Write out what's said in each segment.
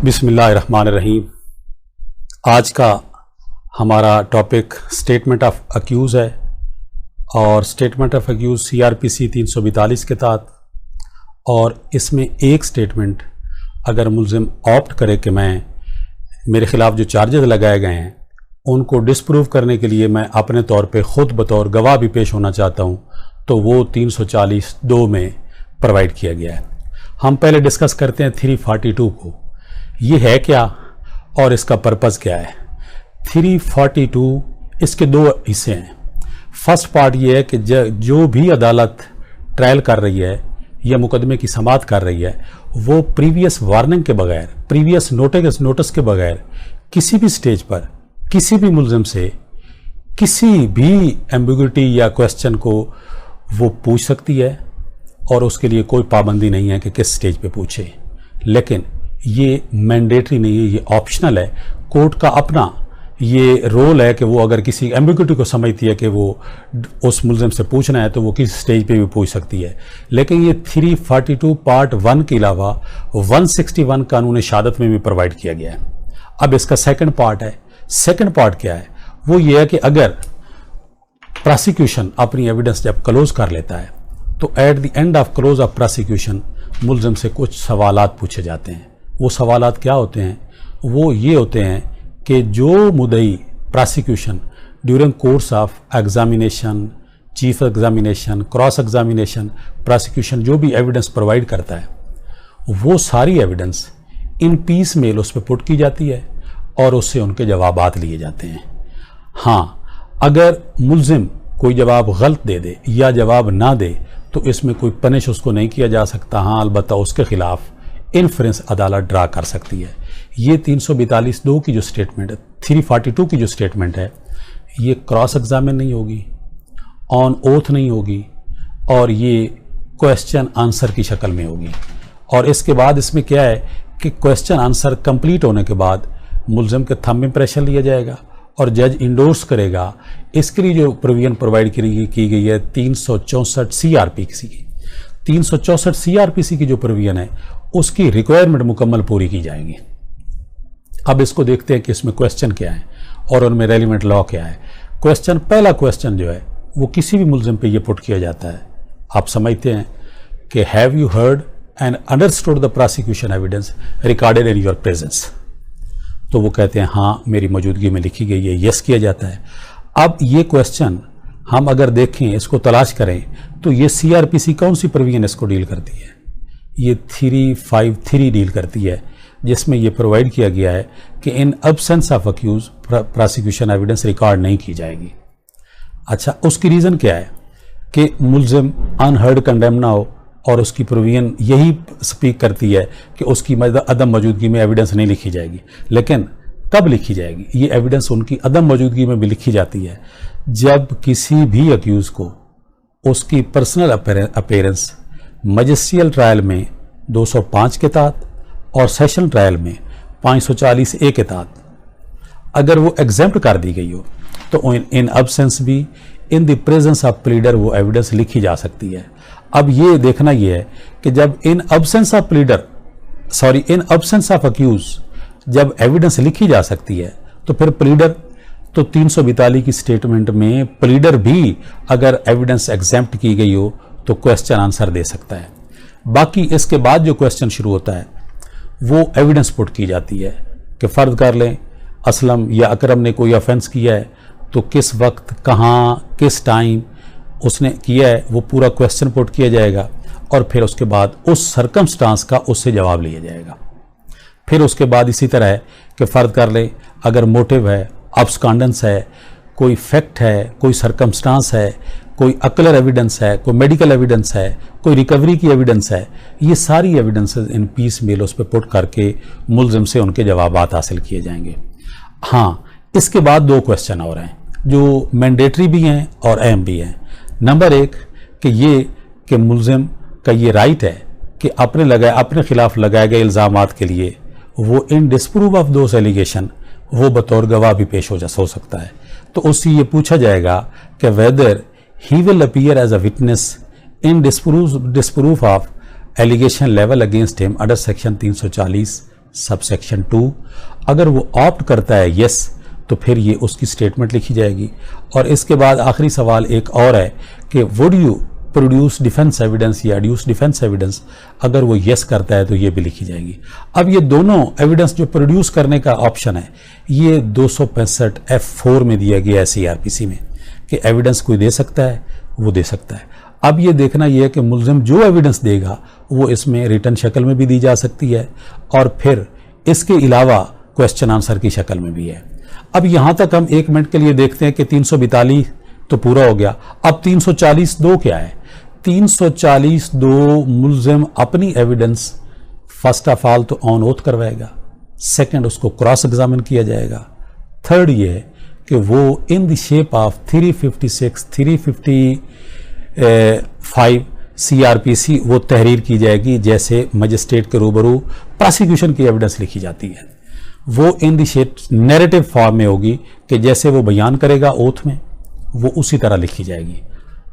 बिस्मिल्लाहिर्रहमानिर्रहीम। आज का हमारा टॉपिक स्टेटमेंट ऑफ अक्यूज़ है और स्टेटमेंट ऑफ अक्यूज़ CRPC 342 के तहत, और इसमें एक स्टेटमेंट अगर मुल्ज़िम ऑप्ट करे कि मेरे ख़िलाफ़ जो चार्जेस लगाए गए हैं उनको डिसप्रूव करने के लिए मैं अपने तौर पे ख़ुद बतौर गवाह भी पेश होना चाहता हूँ, तो वो 340(2) में प्रोवाइड किया गया है। हम पहले डिस्कस करते हैं 342 को, ये है क्या और इसका पर्पज़ क्या है। 342 इसके दो हिस्से हैं। फर्स्ट पार्ट ये है कि जो भी अदालत ट्रायल कर रही है या मुकदमे की समाअत कर रही है, वो प्रीवियस वार्निंग के बगैर, प्रीवियस नोटिस के बगैर किसी भी स्टेज पर किसी भी मुल्ज़िम से किसी भी एम्बिग्युइटी या क्वेश्चन को वो पूछ सकती है, और उसके लिए कोई पाबंदी नहीं है कि किस स्टेज पे पूछे। लेकिन ये मैंडेटरी नहीं है, ये ऑप्शनल है। कोर्ट का अपना ये रोल है कि वो अगर किसी एम्बिग्युइटी को समझती है कि वो उस मुल्ज़िम से पूछना है तो वो किसी स्टेज पे भी पूछ सकती है। लेकिन ये 342 पार्ट 1 के अलावा 161 कानून शहादत में भी प्रोवाइड किया गया है। अब इसका सेकंड पार्ट है। सेकंड पार्ट क्या है? वो ये है कि अगर प्रोसिक्यूशन अपनी एविडेंस जब क्लोज कर लेता है तो at the end of close of prosecution मुल्ज़िम से कुछ सवालात पूछे जाते हैं। वो सवालात क्या होते हैं? वो ये होते हैं कि जो मुद्दई prosecution during course of examination, chief examination, cross examination, prosecution जो भी एविडेंस प्रोवाइड करता है, वो सारी एविडेंस इन पीस मेल उस पर पुट की जाती है और उससे उनके जवाबात लिए जाते हैं। हाँ, अगर मुल्ज़िम कोई जवाब गलत दे दे या जवाब ना दे तो इसमें कोई पनिश उसको नहीं किया जा सकता। हाँ, अलबत्ता उसके खिलाफ इन्फ्रेंस अदालत ड्रा कर सकती है। ये 342(2) की जो स्टेटमेंट है, 342 की जो स्टेटमेंट है, ये क्रॉस एग्जामिन नहीं होगी, ऑन ओथ नहीं होगी, और ये क्वेश्चन आंसर की शक्ल में होगी। और इसके बाद इसमें क्या है कि क्वेश्चन आंसर कंप्लीट होने के बाद मुल्ज़िम के थंब इम्प्रेशन लिया जाएगा और जज इंडोर्स करेगा। इसके लिए जो प्रोविजन प्रोवाइड की गई है 364 CRPC की, 364 CRPC की जो प्रोविजन है उसकी रिक्वायरमेंट मुकम्मल पूरी की जाएगी। अब इसको देखते हैं कि इसमें क्वेश्चन क्या है और उनमें रेलिवेंट लॉ क्या है। क्वेश्चन, पहला क्वेश्चन जो है वो किसी भी मुल्ज़िम पे ये पुट किया जाता है। आप समझते हैं कि have you heard and understood the prosecution evidence recorded in your presence, तो वो कहते हैं हाँ मेरी मौजूदगी में लिखी गई है, यस किया जाता है। अब ये क्वेश्चन हम अगर देखें, इसको तलाश करें, तो ये CRPC कौन सी प्रोविजन इसको डील करती है? ये 353 डील करती है, जिसमें ये प्रोवाइड किया गया है कि in absence of accused prosecution evidence record नहीं की जाएगी। अच्छा, उसकी रीज़न क्या है कि मुल्ज़िम अनहर्ड कंडेम ना हो, और उसकी प्रोविजन यही स्पीक करती है कि उसकी अदम मौजूदगी में एविडेंस नहीं लिखी जाएगी। लेकिन कब लिखी जाएगी? ये एविडेंस उनकी अदम मौजूदगी में भी लिखी जाती है जब किसी भी अक्यूज़ को उसकी पर्सनल अपीयरेंस मजिस्ट्रियल ट्रायल में 205 के तहत और सेशन ट्रायल में 540A के तहत अगर वो एग्जेम्प्ट कर दी गई हो, तो इन एब्सेंस भी in the presence of pleader वो एविडेंस लिखी जा सकती है। अब ये देखना ये है कि जब इन एब्सेंस ऑफ अक्यूज जब एविडेंस लिखी जा सकती है, तो फिर प्लीडर, तो 342 की स्टेटमेंट में प्लीडर भी अगर एविडेंस एग्जेम्प्ट की गई हो तो क्वेश्चन आंसर दे सकता है। बाकी इसके बाद जो क्वेश्चन शुरू होता है वो एविडेंस पुट की जाती है कि फ़र्ज कर लें असलम या अकरम ने कोई ऑफेंस किया है, तो किस वक्त, कहाँ, किस टाइम उसने किया है, वो पूरा क्वेश्चन पुट किया जाएगा, और फिर उसके बाद उस सर्कमस्टांस का उससे जवाब लिया जाएगा। फिर उसके बाद इसी तरह है कि फ़र्ज कर लें अगर मोटिव है, अब्सकॉन्डेंस है, कोई फैक्ट है, कोई सर्कमस्टांस है, कोई अकलर एविडेंस है, कोई मेडिकल एविडेंस है, कोई रिकवरी की एविडेंस है, ये सारी एविडेंसेस इन पीस मेल उस पर पुट करके मुल्ज़िम से उनके जवाबात हासिल किए जाएंगे। हाँ, इसके बाद दो क्वेश्चन और हैं जो मैंडेटरी भी हैं और अहम भी हैं। नंबर एक कि मुल्ज़िम का ये राइट है कि अपने खिलाफ लगाए गए इल्ज़ामात के लिए वो इन डिस्प्रूव ऑफ दोस एलिगेशन वो बतौर गवाह भी पेश हो सकता है। तो उससे ये पूछा जाएगा कि whether he will appear as a witness in disproof of allegation level against him under section 340 subsection 2। अगर वो ऑप्ट करता है यस, तो फिर ये उसकी स्टेटमेंट लिखी जाएगी। और इसके बाद आखिरी सवाल एक और है कि would you produce defence evidence या एड्यूस डिफेंस एविडेंस। अगर वो यस करता है तो ये भी लिखी जाएगी। अब ये दोनों एविडेंस जो प्रोड्यूस करने का ऑप्शन है, ये 265 F4 में दिया गया है CRPC में, कि एविडेंस कोई दे सकता है, वो दे सकता है। अब ये देखना ये है कि मुल्जिम जो एविडेंस देगा वो इसमें रिटन शक्ल में भी दी जा सकती है, और फिर इसके अलावा क्वेश्चन आंसर की शक्ल में भी है। अब यहां तक हम 1 मिनट के लिए देखते हैं कि 342 तो पूरा हो गया। अब 340(2) क्या है? 340(2) मुल्जिम अपनी एविडेंस फर्स्ट ऑफ ऑल तो ऑन ओथ करवाएगा, सेकंड उसको क्रॉस एग्जामिन किया जाएगा, थर्ड ये है कि वो in the shape of 356, 355 CRPC वो तहरीर की जाएगी, जैसे मजिस्ट्रेट के रूबरू प्रोसिक्यूशन की एविडेंस लिखी जाती है। वो in the shape narrative form में होगी कि जैसे वो बयान करेगा ओथ में, वो उसी तरह लिखी जाएगी।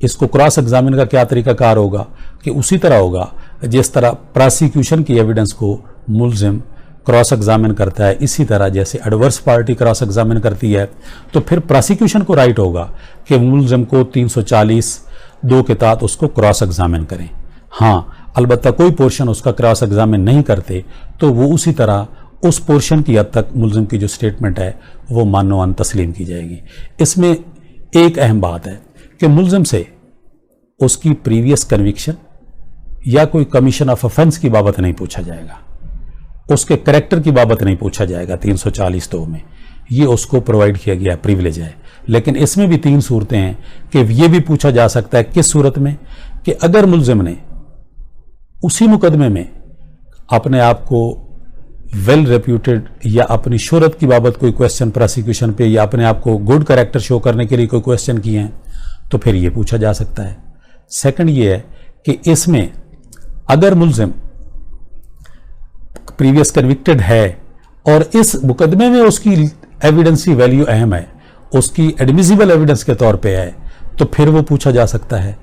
इसको क्रॉस एग्जामिन का क्या तरीकाकार होगा कि उसी तरह होगा जिस तरह प्रोसिक्यूशन की एविडेंस को मुल्जिम क्रॉस एग्जामिन करता है, इसी तरह जैसे एडवर्स पार्टी क्रॉस एग्जामिन करती है, तो फिर प्रोसिक्यूशन को राइट होगा कि मुल्जिम को 340(2) के तहत उसको क्रॉस एग्जामिन करें। हाँ, अलबत्ता कोई पोर्शन उसका क्रॉस एग्जामिन नहीं करते तो वो उसी तरह उस पोर्शन की हद तक मुल्जिम की जो स्टेटमेंट है वो मानो तस्लीम की जाएगी। इसमें एक अहम बात है कि मुल्जिम से उसकी प्रीवियस कन्विक्शन या कोई कमीशन ऑफ ऑफेंस की बाबत नहीं पूछा जाएगा, उसके कैरेक्टर की बाबत नहीं पूछा जाएगा 340(2) में। ये उसको प्रोवाइड किया गया प्रिविलेज है। लेकिन इसमें भी 3 सूरतें हैं कि ये भी पूछा जा सकता है। किस सूरत में? कि अगर मुल्जिम ने उसी मुकदमे में अपने आप को वेल रेप्यूटेड या अपनी शोहरत की बाबत कोई क्वेश्चन प्रोसिक्यूशन पे, या अपने आप को गुड कैरेक्टर शो करने के लिए कोई क्वेश्चन किए हैं, तो फिर ये पूछा जा सकता है। सेकंड ये है कि इसमें अगर मुल्जिम प्रीवियस कन्विक्टेड है और इस मुकदमे में उसकी एविडेंसी वैल्यू अहम है, उसकी एडमिसिबल एविडेंस के तौर पे है, तो फिर वो पूछा जा सकता है।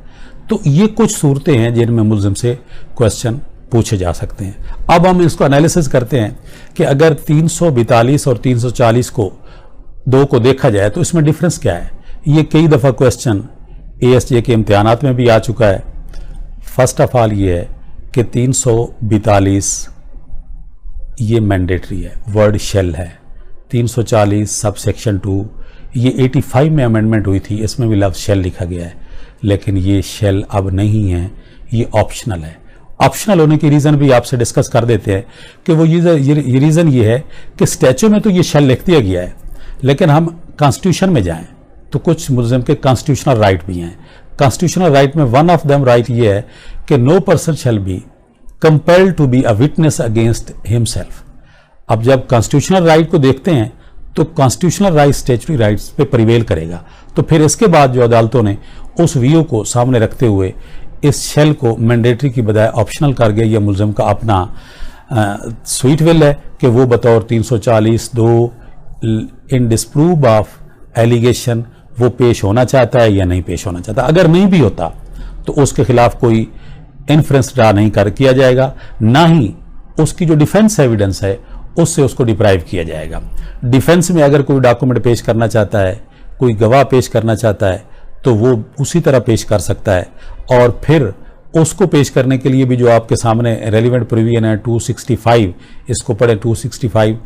तो ये कुछ सूरतें हैं जिनमें मुल्जिम से क्वेश्चन पूछे जा सकते हैं। अब हम इसको एनालिसिस करते हैं कि अगर 342 और 340 को 2 को देखा जाए तो इसमें डिफरेंस क्या है। ये कई दफ़ा क्वेश्चन ASJ के इम्तिहानात में भी आ चुका है। फर्स्ट ऑफ ऑल ये है कि 342 ये मैंडेटरी है, वर्ड शेल है। 340 सबसेक्शन 2 ये 85 में अमेंडमेंट हुई थी, इसमें भी लफ्ज़ शेल लिखा गया है, लेकिन ये शेल अब नहीं है, ये ऑप्शनल है। ऑप्शनल होने की रीज़न भी आपसे डिस्कस कर देते हैं कि वो ये रीज़न ये है कि स्टैच्यू में तो ये शेल लिख दिया गया है, लेकिन हम कॉन्स्टिट्यूशन में जाएं तो कुछ मुल्जिम के कॉन्स्टिट्यूशनल राइट भी हैं। कॉन्स्टिट्यूशनल राइट में वन ऑफ देम राइट ये है कि no person shall be compelled to be a witness against himself. अब जब कॉन्स्टिट्यूशनल राइट को देखते हैं तो कॉन्स्टिट्यूशनल राइट स्टैच्यूटरी राइट्स पे प्रिवेल करेगा। तो फिर इसके बाद जो अदालतों ने उस व्यू को सामने रखते हुए इस शेल को मैंडेटरी की बजाय ऑप्शनल कर गया। यह मुल्जिम का अपना स्वीट विल है कि वो बतौर 340(2) इन डिस्प्रूव ऑफ एलिगेशन वो पेश होना चाहता है या नहीं पेश होना चाहता। अगर नहीं भी होता तो उसके खिलाफ कोई इन्फ्रेंस ड्रा नहीं किया जाएगा, ना ही उसकी जो डिफेंस एविडेंस है उससे उसको डिप्राइव किया जाएगा। डिफेंस में अगर कोई डॉक्यूमेंट पेश करना चाहता है, कोई गवाह पेश करना चाहता है, तो वो उसी तरह पेश कर सकता है। और फिर उसको पेश करने के लिए भी जो आपके सामने रेलिवेंट प्रोविजन है 265, इसको पढ़े 265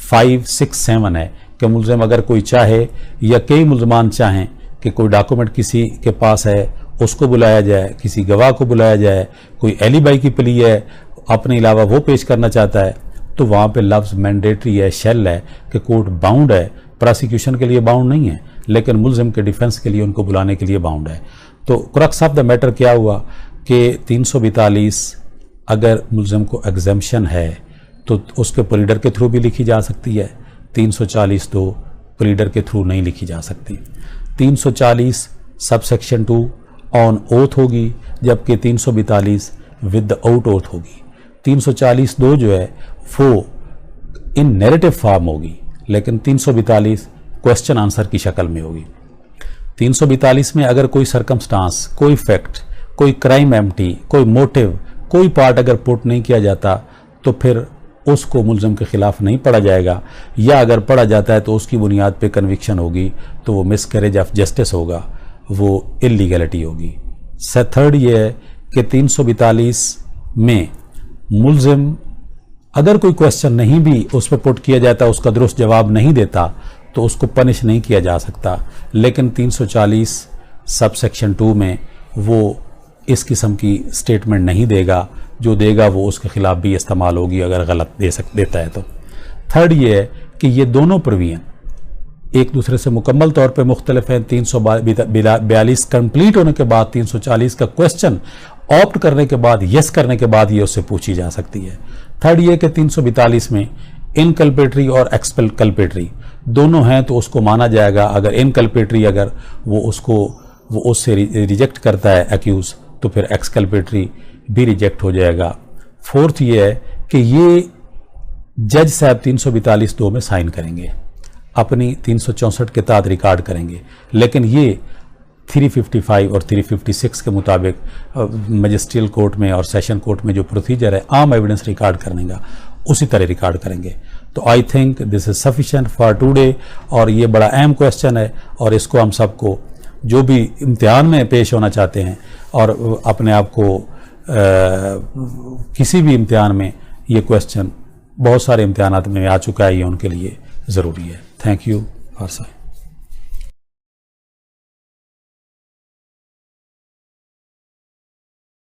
5, 6, 7 है कि मुल्जिम अगर कोई चाहे या कई मुल्जमान चाहें कि कोई डॉक्यूमेंट किसी के पास है उसको बुलाया जाए, किसी गवाह को बुलाया जाए, कोई एलिबाई की प्ली है अपने अलावा वो पेश करना चाहता है, तो वहाँ पे लफ्ज़ मैंडेटरी है, शेल है कि कोर्ट बाउंड है। प्रोसिक्यूशन के लिए बाउंड नहीं है, लेकिन मुल्जिम के डिफेंस के लिए उनको बुलाने के लिए बाउंड है। तो क्रक्स ऑफ द मैटर क्या हुआ कि 342 अगर मुल्जिम को एग्जेम्पशन है तो उसके प्लीडर के थ्रू भी लिखी जा सकती है। 340(2) प्लीडर के थ्रू नहीं लिखी जा सकती। 340 सबसेक्शन 2 ऑन ओथ होगी, जबकि 342 विद आउट ओथ होगी। 340(2) जो है वो इन नैरेटिव फॉर्म होगी, लेकिन 342 क्वेश्चन आंसर की शक्ल में होगी। 342 में अगर कोई सरकमस्टांस, कोई फैक्ट, कोई क्राइम एम्प्टी, कोई मोटिव, कोई पार्ट अगर पुट नहीं किया जाता तो फिर उसको मुलज़िम के ख़िलाफ़ नहीं पढ़ा जाएगा, या अगर पढ़ा जाता है तो उसकी बुनियाद पे कन्विक्शन होगी, तो वो मिसकैरेज ऑफ जस्टिस होगा, वो इलीगैलिटी होगी। थर्ड ये है कि 342 में मुलज़िम अगर कोई क्वेश्चन नहीं भी उस पर पुट किया जाता, उसका दुरुस्त जवाब नहीं देता, तो उसको पनिश नहीं किया जा सकता। लेकिन 340 सब सेक्शन 2 में वो इस किस्म की स्टेटमेंट नहीं देगा, जो देगा वो उसके ख़िलाफ़ भी इस्तेमाल होगी अगर गलत देता है तो। थर्ड ये है कि ये दोनों प्रोविजन एक दूसरे से मुकम्मल तौर पे मुख्तलिफ हैं। 342 कंप्लीट होने के बाद 340 का क्वेश्चन ऑप्ट करने के बाद, यस करने के बाद ये उससे पूछी जा सकती है। थर्ड ये कि 342 में इनकल्पेटरी और एक्सकल्पेटरी दोनों हैं, तो उसको माना जाएगा। अगर इनकल्पेटरी अगर वो उससे रिजेक्ट करता है एक्यूज़, तो फिर एक्सकल्पेटरी भी रिजेक्ट हो जाएगा। फोर्थ ये है कि ये जज साहब 342(2) में साइन करेंगे, अपनी 364 के तहत रिकॉर्ड करेंगे, लेकिन ये 355 और 356 के मुताबिक मजिस्ट्रियल कोर्ट में और सेशन कोर्ट में जो प्रोसीजर है आम एविडेंस रिकॉर्ड करने का, उसी तरह रिकॉर्ड करेंगे। तो I think this is sufficient for today. और ये बड़ा अहम क्वेश्चन है, और इसको हम सबको जो भी इम्तिहान में पेश होना चाहते हैं और अपने आप को किसी भी इम्तिहान में, ये क्वेश्चन बहुत सारे इम्तिहानात में आ चुका है, ये उनके लिए ज़रूरी है। Thank you for